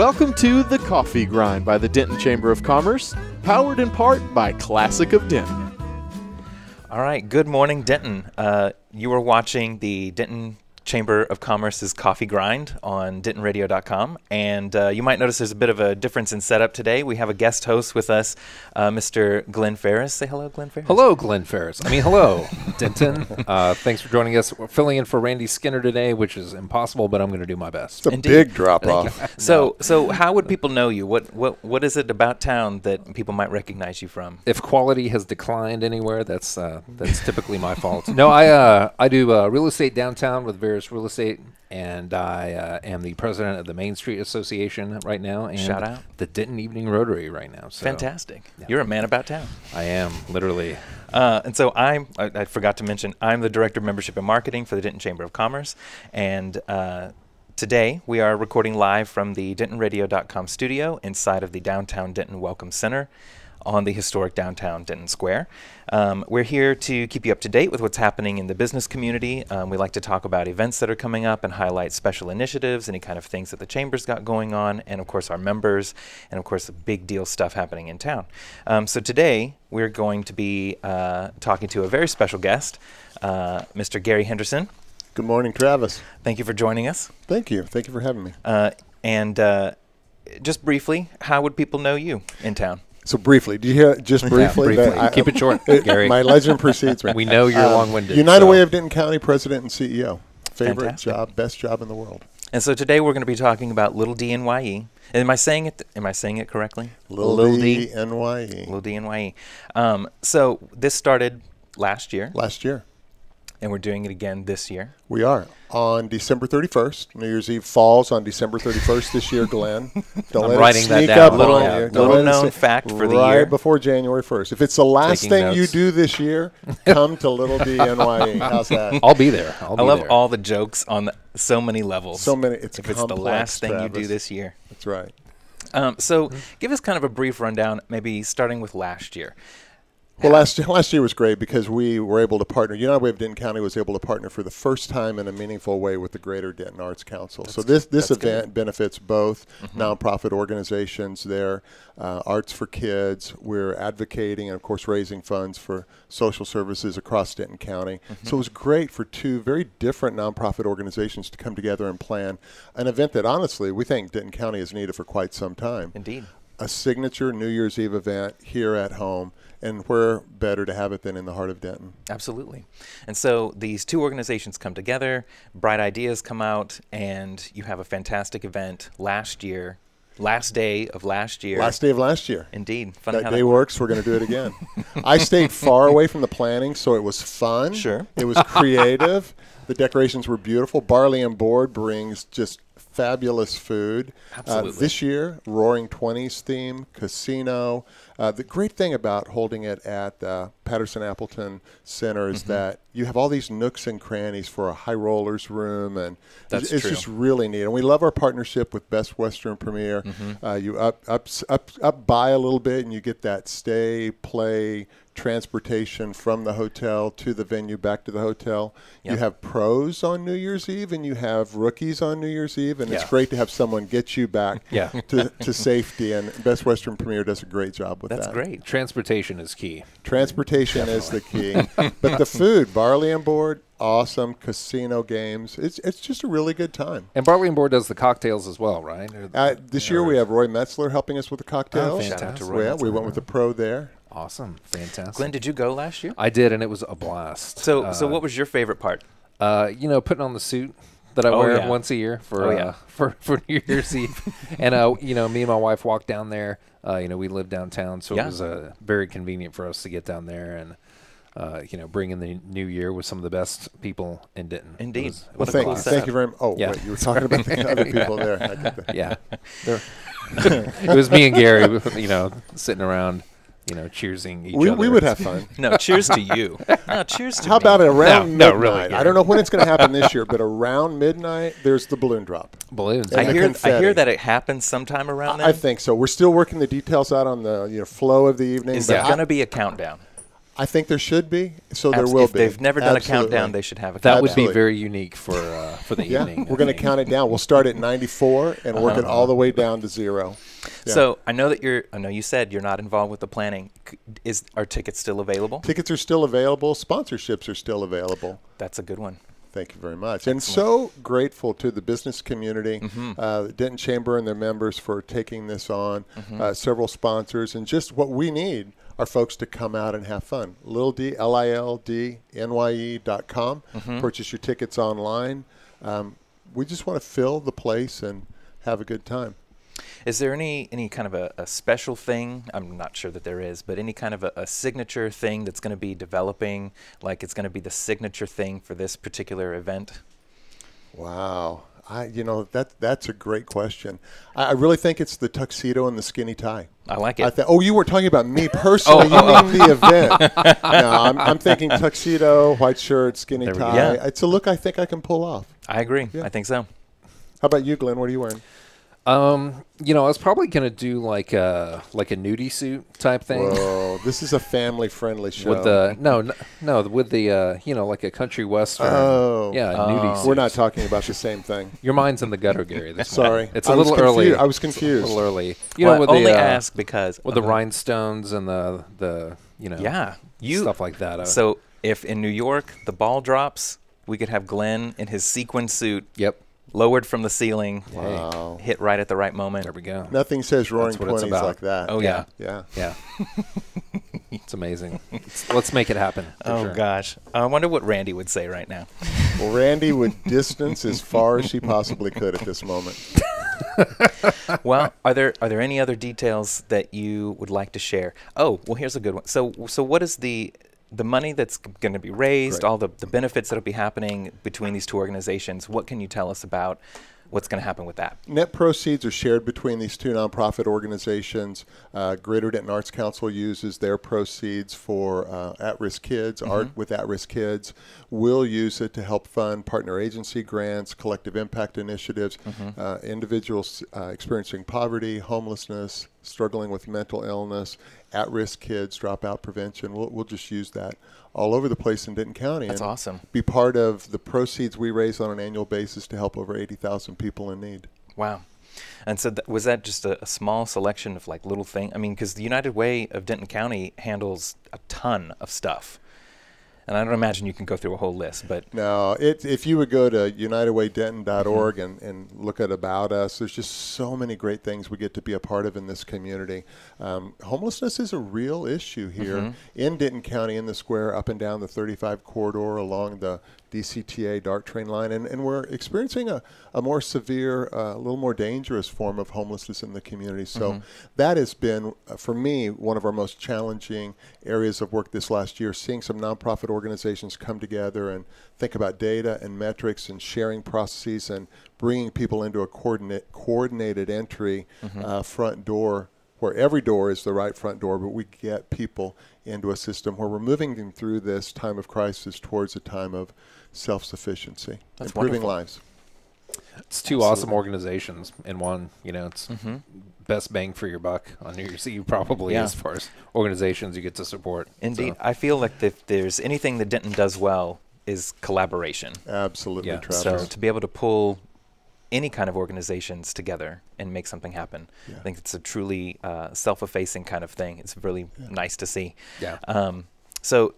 Welcome to The Coffee Grind by the Denton Chamber of Commerce, powered in part by Classic of Denton. All right, good morning, Denton. You are watching the Denton Chamber of Commerce's Coffee Grind on DentonRadio.com, and you might notice there's a bit of a difference in setup today. We have a guest host with us, Mr. Glenn Ferris. Say hello, Glenn Ferris. Hello, Glenn Ferris. Hello, Denton. Thanks for joining us. We're filling in for Randy Skinner today, which is impossible, but I'm going to do my best. It's a big drop-off. So how would people know you? What is it about town that people might recognize you from? If quality has declined anywhere, that's typically my fault. No, I do real estate downtown with various real estate, and I am the president of the Main Street Association right now, and shout out the Denton Evening Rotary right now. So, fantastic! Yeah. You're a man about town. I am, literally. And so I forgot to mention, I'm the director of membership and marketing for the Denton Chamber of Commerce, and today we are recording live from the DentonRadio.com studio inside of the downtown Denton Welcome Center on the historic downtown Denton Square. We're here to keep you up to date with what's happening in the business community. We like to talk about events that are coming up and highlight special initiatives, any kind of things that the Chamber's got going on, and of course our members, and of course the big deal stuff happening in town. So today we're going to be talking to a very special guest, Mr. Gary Henderson. Good morning, Travis. Thank you for joining us. Thank you. Thank you for having me. And just briefly, how would people know you in town? So briefly, do you hear just briefly? Briefly. Keep it short, Gary. My legend precedes me. We know you're long-winded. United Way of Denton County President and CEO. Favorite Fantastic. job, best job in the world. And so today we're going to be talking about Little D NYE. Am I saying it correctly? Little D NYE. Little D NYE. So this started last year. Last year. And we're doing it again this year. We are. On December 31st. New Year's Eve falls on December 31st this year, Glenn. Don't let writing it that sneak down. up Little- on yeah, you. little known fact for the right year. before January 1st. If it's the last Taking thing notes. you do this year, come to Little D NYE. How's that? I'll be there. I love all the jokes on so many levels. So many. It's if it's the complex, last thing you Travis. do this year. That's right. So give us kind of a brief rundown, maybe starting with last year. Well, last year was great because we were able to partner. United Way of Denton County was able to partner for the first time in a meaningful way with the Greater Denton Arts Council. So this event benefits both nonprofit organizations there, Arts for Kids. We're advocating and, of course, raising funds for social services across Denton County. So it was great for two very different nonprofit organizations to come together and plan an event that, honestly, we think Denton County has needed for quite some time. Indeed. A signature New Year's Eve event here at home. And where better to have it than in the heart of Denton? Absolutely. And so these two organizations come together, bright ideas come out, and you have a fantastic event last year, last day of last year. Last day of last year. Indeed. Funny how That day works. We're going to do it again. I stayed far away from the planning, so it was fun. Sure. It was creative. The decorations were beautiful. Barley and Board brings just fabulous food. Absolutely. This year, Roaring Twenties theme, casino. The great thing about holding it at Patterson Appleton Center is that you have all these nooks and crannies for a high rollers room, and That's it's true. just really neat. And we love our partnership with Best Western Premier. You up by a little bit, and you get that stay, play, transportation from the hotel to the venue back to the hotel. Yep. You have pros on New Year's Eve and you have rookies on New Year's Eve, and it's Yeah. great to have someone get you back to safety, and Best Western Premier does a great job with That's that. great. Transportation is key. Transportation is the key. But the food, Barley and Board, awesome, casino games. It's just a really good time. And Barley and Board does the cocktails as well, right? This year we have Roy Metzler helping us with the cocktails. Oh, Shout out to fantastic. Roy Yeah, we Metzler. went with the pro there. Awesome. Fantastic. Glenn, did you go last year? I did, and it was a blast. So what was your favorite part? Putting on the suit that I Oh, wear yeah. once a year for Oh, yeah. for New Year's Eve. And me and my wife walked down there. We live downtown, so Yeah. it was very convenient for us to get down there and bring in the new year with some of the best people in Denton. Indeed. It What was a Thank cool you setup. very much. Oh, Yeah. wait, you were talking about the other people there. I get that. Yeah. It was me and Gary, sitting around, cheersing each other. We would have fun. No, cheers to you. No, cheers to How me. about around No, midnight? really, I don't know when it's going to happen this year, but around midnight, there's the balloon drop. balloons? And I the hear confetti. that it happens sometime around then. I think so. We're still working the details out on the flow of the evening. Is but there going to be a countdown? I think there should be, so there Abs- will if be. they've never done Absolutely. a countdown, they should have a That countdown. would be Absolutely. very unique for the Yeah, evening. we're going to count it down. We'll start at 94 and work it all the way down to 0. Yeah. So I know you said you're not involved with the planning. Are tickets still available? Tickets are still available. Sponsorships are still available. That's a good one. Thank you very much. And so grateful to the business community, the Denton Chamber and their members for taking this on, several sponsors, and just what we need are folks to come out and have fun. LILDNYE.com. Purchase your tickets online. We just want to fill the place and have a good time. Is there any kind of a special thing? I'm not sure that there is, but any kind of a signature thing that's going to be developing, like it's going to be the signature thing for this particular event? Wow. That's a great question. I really think it's the tuxedo and the skinny tie. I like it. You were talking about me personally. You mean the event. No, I'm thinking tuxedo, white shirt, skinny There we go. tie. Yeah. It's a look I think I can pull off. I agree. Yeah. I think so. How about you, Glenn? What are you wearing? I was probably gonna do like a nudie suit type thing. Whoa, this is a family-friendly show. With with the like a country western. Oh. Yeah, a nudie suit. We're not talking about the same thing. Your mind's in the gutter, Gary. This Sorry. morning. It's a little early. I was confused. A little early. Well, with only the ask because with the rhinestones and the yeah, stuff like that. So if in New York the ball drops, we could have Glenn in his sequin suit. Yep. Lowered from the ceiling, Wow. hit right at the right moment. There we go. Nothing says roaring That's what it's 20s about. like that. Oh yeah. Yeah. Yeah. It's amazing. Let's make it happen. for Oh sure. gosh, I wonder what Randy would say right now. Well, Randy would distance as far as she possibly could at this moment. Well, are there any other details that you would like to share? Oh, well, here's a good one. So what is the money that's going to be raised, Great. all the benefits that will be happening between these two organizations? What can you tell us about what's going to happen with that? Net proceeds are shared between these two nonprofit organizations. Greater Denton Arts Council uses their proceeds for at-risk kids, art with at-risk kids. We'll use it to help fund partner agency grants, collective impact initiatives, individuals experiencing poverty, homelessness, struggling with mental illness, at-risk kids, dropout prevention. We'll just use that all over the place in Denton County. That's and awesome. Be part of the proceeds we raise on an annual basis to help over 80,000 people in need. Wow. And so was that just a small selection of like little things? I mean, because the United Way of Denton County handles a ton of stuff. And I don't imagine you can go through a whole list, but No, if you would go to unitedwaydenton.org and look at About Us, there's just so many great things we get to be a part of in this community. Homelessness is a real issue here in Denton County, in the square, up and down the 35 corridor, along the DCTA DART train line, and we're experiencing a more severe, a little more dangerous form of homelessness in the community. So that has been, for me, one of our most challenging areas of work this last year, seeing some nonprofit organizations come together and think about data and metrics and sharing processes and bringing people into a coordinated entry front door, where every door is the right front door, but we get people into a system where we're moving them through this time of crisis towards a time of self-sufficiency, That's improving wonderful. lives. It's two awesome organizations in one. It's best bang for your buck on New Year's Eve, probably, as far as organizations you get to support. indeed, So, I feel like if there's anything that Denton does well is collaboration. Absolutely, Yeah. Travis. So to be able to pull any kind of organizations together and make something happen, I think it's a truly self-effacing kind of thing. It's really nice to see. Yeah. So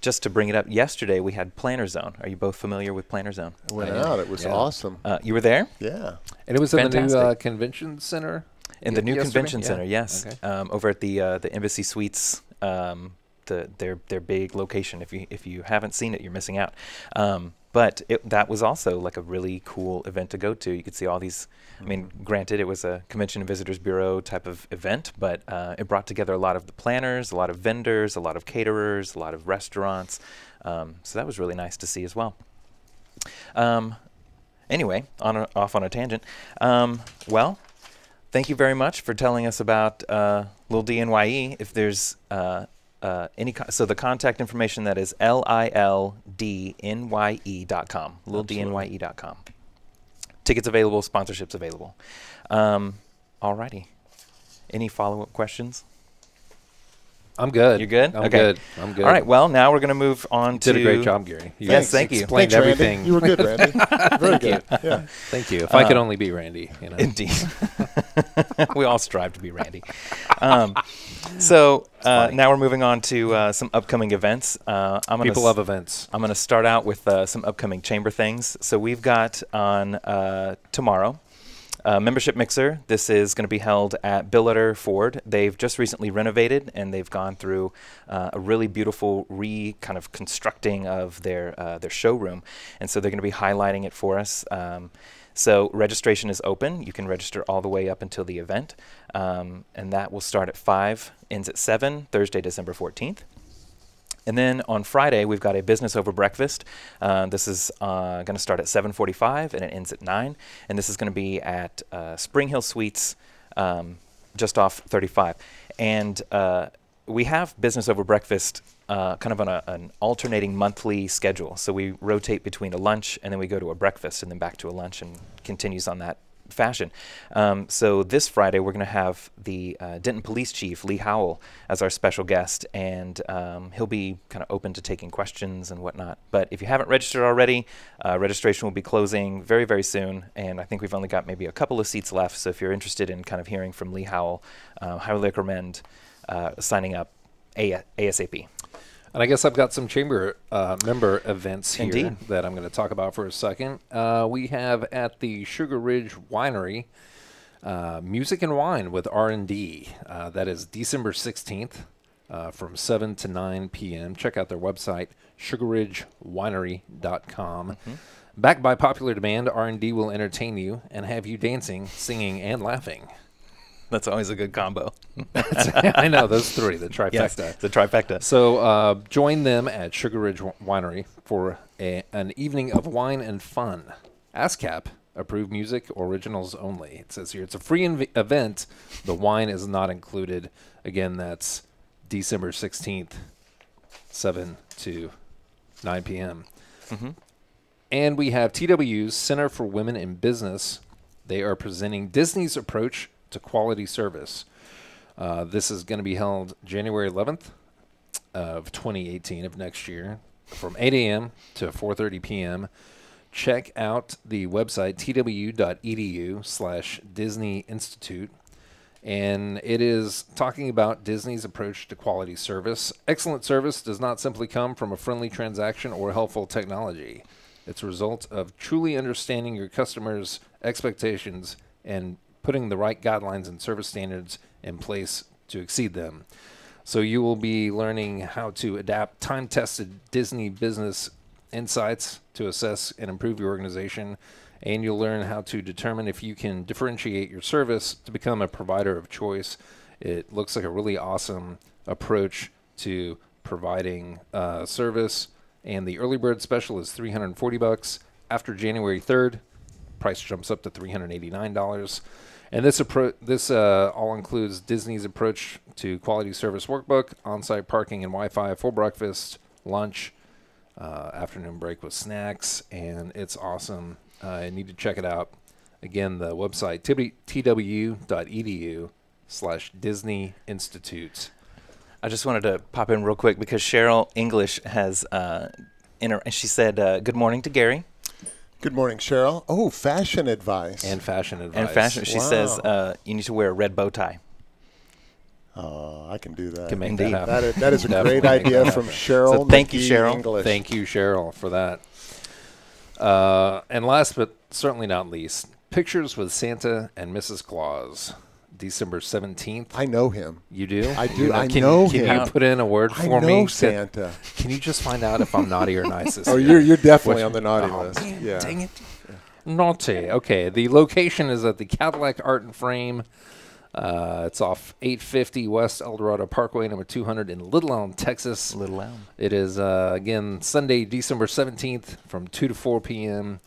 just to bring it up, yesterday we had Planner Zone. Are you both familiar with Planner Zone? Went out. It was awesome. You were there? Yeah. And it was in the new Fantastic. Convention Center? In the new yesterday? convention Yeah. center, yes. Okay. Over at the Embassy Suites, their big location. If you haven't seen it, you're missing out. But that was also like a really cool event to go to. You could see all these. I mean, granted, it was a Convention and Visitors Bureau type of event, but it brought together a lot of the planners, a lot of vendors, a lot of caterers, a lot of restaurants. So that was really nice to see as well. Anyway, off on a tangent. Well, thank you very much for telling us about Lil DNYE. If there's so the contact information, that is LILDNYE.com, lildnye.com. Tickets available, sponsorships available. Alrighty. Any follow-up questions? I'm good. You're good? I'm Okay. good. I'm good. All right. Well, now we're going to move on to. Did a great job, Gary. You Yes, thank you. explained Thanks, everything. Randy. You were good, Randy. Very good. Yeah. Thank you. If I could only be Randy, you know. Indeed. We all strive to be Randy. So now we're moving on to some upcoming events. People love events. I'm going to start out with some upcoming chamber things. So we've got on tomorrow, Membership Mixer. This is going to be held at Billiter Ford. They've just recently renovated, and they've gone through a really beautiful kind of constructing of their showroom. And so they're going to be highlighting it for us. So registration is open. You can register all the way up until the event. And that will start at 5, ends at 7, Thursday, December 14th. And then on Friday, we've got a business over breakfast. This is going to start at 7:45 and it ends at 9. And this is going to be at Spring Hill Suites, just off 35. And we have business over breakfast kind of on an alternating monthly schedule. So we rotate between a lunch and then we go to a breakfast and then back to a lunch and continues on that fashion. So this Friday we're going to have the Denton Police Chief Lee Howell as our special guest, and he'll be kind of open to taking questions and whatnot. But if you haven't registered already, registration will be closing very, very soon, and I think we've only got maybe a couple of seats left. So if you're interested in kind of hearing from Lee Howell, highly recommend signing up ASAP. And I guess I've got some chamber member events here Indeed. that I'm going to talk about for a second. We have at the Sugar Ridge Winery, Music and Wine with R&D. That is December 16th from 7 to 9 p.m. Check out their website, sugarridgewinery.com. Mm-hmm. Backed by popular demand, R&D will entertain you and have you dancing, singing, and laughing. That's always a good combo. I know, those three, the trifecta. Yes, the trifecta. So join them at Sugar Ridge Winery for an evening of wine and fun. ASCAP, approved music, originals only. It says here it's a free event. The wine is not included. Again, that's December 16th, 7 to 9 p.m. Mm-hmm. And we have TW's Center for Women in Business. They are presenting Disney's approach to quality service. This is going to be held January 11th of 2018 of next year from 8 a.m. to 4:30 p.m. Check out the website twu.edu/Disney Institute. And it is talking about Disney's approach to quality service. Excellent service does not simply come from a friendly transaction or helpful technology. It's a result of truly understanding your customers' expectations and putting the right guidelines and service standards in place to exceed them. So you will be learning how to adapt time-tested Disney business insights to assess and improve your organization, and you'll learn how to determine if you can differentiate your service to become a provider of choice. It looks like a really awesome approach to providing service, and the early bird special is $340. After January 3rd, price jumps up to $389. And this all includes Disney's approach to quality service workbook, on-site parking and Wi-Fi, full breakfast, lunch, afternoon break with snacks, and it's awesome. You need to check it out. Again, the website, twu.edu/Disney Institute. I just wanted to pop in real quick because Cheryl English has, she said, good morning to Gary. Good morning, Cheryl. Oh, fashion advice. And fashion advice. And fashion. She says you need to wear a red bow tie. I can do that. Can make Indeed. that happen. That is a great idea from Cheryl. So thank you, McGee Cheryl. English. Thank you, Cheryl, for that. And last but certainly not least, Pictures with Santa and Mrs. Claus, December 17th. I know him. You do? I do. I I know Can him. you put in a word I for know me? Santa. Can you just find out if I'm naughty or nice this Oh, year? you're definitely Which- on the naughty Oh, list. man, Yeah. dang it. Naughty. Okay, the location is at the Cadillac Art and Frame. It's off 850 West El Dorado Parkway, number 200 in Little Elm, Texas. Little Elm. It is, again, Sunday, December 17th from 2 to 4 p.m.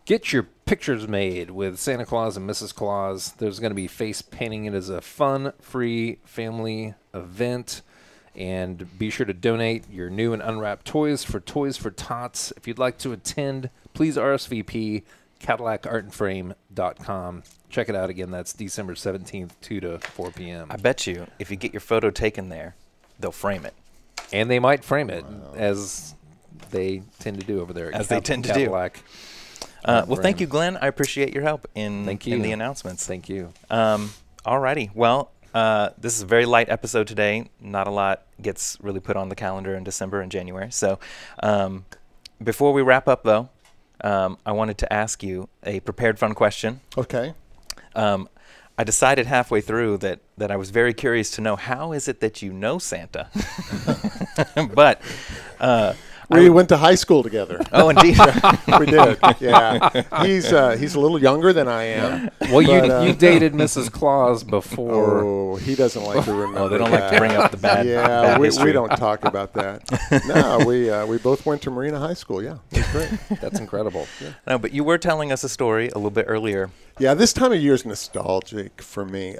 Get your pictures made with Santa Claus and Mrs. Claus. There's going to be face painting. It is a fun, free family event. And be sure to donate your new and unwrapped toys for Toys for Tots. If you'd like to attend, please RSVP CadillacArtandFrame.com. Check it out again. That's December 17th, 2 to 4 p.m. I bet you if you get your photo taken there, they'll frame it. And they might frame it, as they tend to do over there. As they tend to do. Well, thank you, Glenn. I appreciate your help in the announcements. Thank you. Alrighty. Well, this is a very light episode today. Not a lot gets really put on the calendar in December and January. So before we wrap up, though, I wanted to ask you a prepared fun question. Okay. I decided halfway through that I was very curious to know, how is it that you know Santa? But we went to high school together. Oh, indeed. We did. Yeah. He's a little younger than I am. Well, you dated Mrs. Claus before. Oh, he doesn't like to remember. Oh, they don't like to bring up the bad. Yeah, bad we history. don't talk about that. No, we both went to Marina High School. Yeah, that's great. That's incredible. Yeah. No, but you were telling us a story a little bit earlier. Yeah, this time of year is nostalgic for me.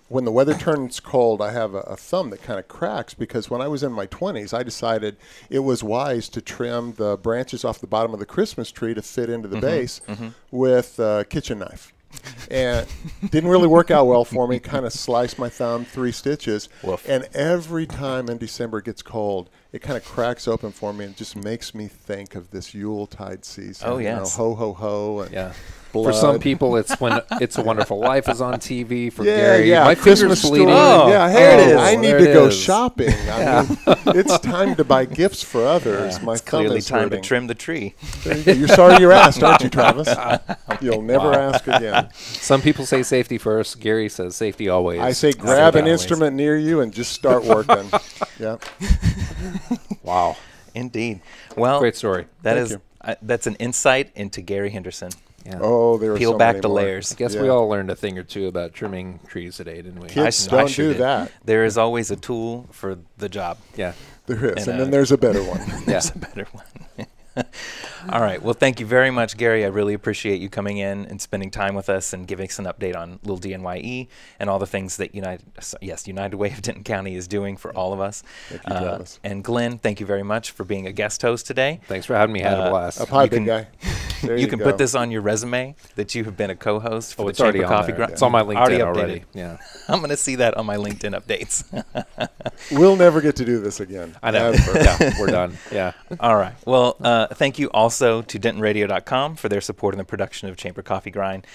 When the weather turns cold, I have a thumb that kind of cracks, because when I was in my 20s, I decided it was wise to trim the branches off the bottom of the Christmas tree to fit into the base with a kitchen knife. And didn't really work out well for me. Kind of sliced my thumb, 3 stitches. Woof. And every time in December it gets cold, it kind of cracks open for me and just makes me think of this Yuletide season. Oh, yes. Ho, ho, ho. And Yeah. blood. For some people, it's when It's a Wonderful Life is on TV. For Yeah, Gary, yeah. my Christmas finger's bleeding. story. Yeah, here it is. I need there to it go is. shopping. I mean, it's time to buy gifts for others. My It's thumb clearly is time hurting. to trim the tree. There you go. You're sorry you asked, aren't you, Travis? You'll never ask again. Some people say safety first. Gary says safety always. I say grab an always. instrument near you and just start working. Yeah. Wow. Indeed. Well, Great story. Thank that's an insight into Gary Henderson. Yeah. Oh, there are Peel so back many the more. layers. I guess we Yeah. all learned a thing or two about trimming trees today, didn't we? Kids I don't sure do did. that. There is always a tool for the job. Yeah. There is, And, and then there's a better one. There's a better one. All right. Well, thank you very much, Gary. I really appreciate you coming in and spending time with us and giving us an update on Little DNYE and all the things that United Way of Denton County is doing for all of us. Thank you, Travis. And Glenn, thank you very much for being a guest host today. Thanks for having me. Had a blast. Up high, You big can- guy. There You can go. put this on your resume that you have been a co-host for Oh, the it's already Chamber on Coffee there. Grind. It's on my LinkedIn updated. already. Yeah. I'm going to see that on my LinkedIn updates. We'll never get to do this again. I know. Ever. Yeah, we're done. Yeah. All right. Well, thank you also to DentonRadio.com for their support in the production of Chamber Coffee Grind.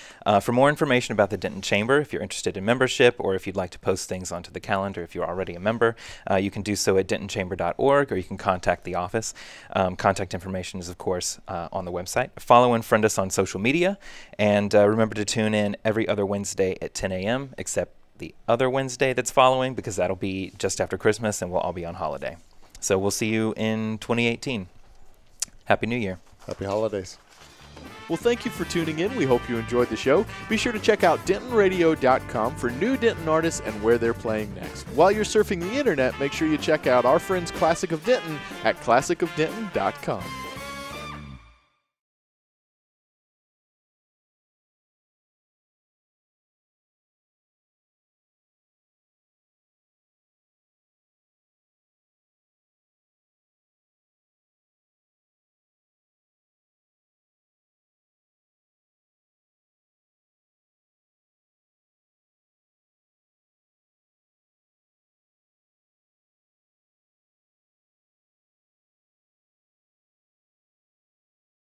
For more information about the Denton Chamber, if you're interested in membership or if you'd like to post things onto the calendar if you're already a member, you can do so at dentonchamber.org, or you can contact the office. Contact information is, of course, on the website. Follow and friend us on social media, and remember to tune in every other Wednesday at 10 a.m., except the other Wednesday that's following, because that'll be just after Christmas and we'll all be on holiday. So we'll see you in 2018. Happy New Year. Happy holidays. Well, thank you for tuning in. We hope you enjoyed the show. Be sure to check out DentonRadio.com for new Denton artists and where they're playing next. While you're surfing the internet, make sure you check out our friends Classic of Denton at ClassicofDenton.com.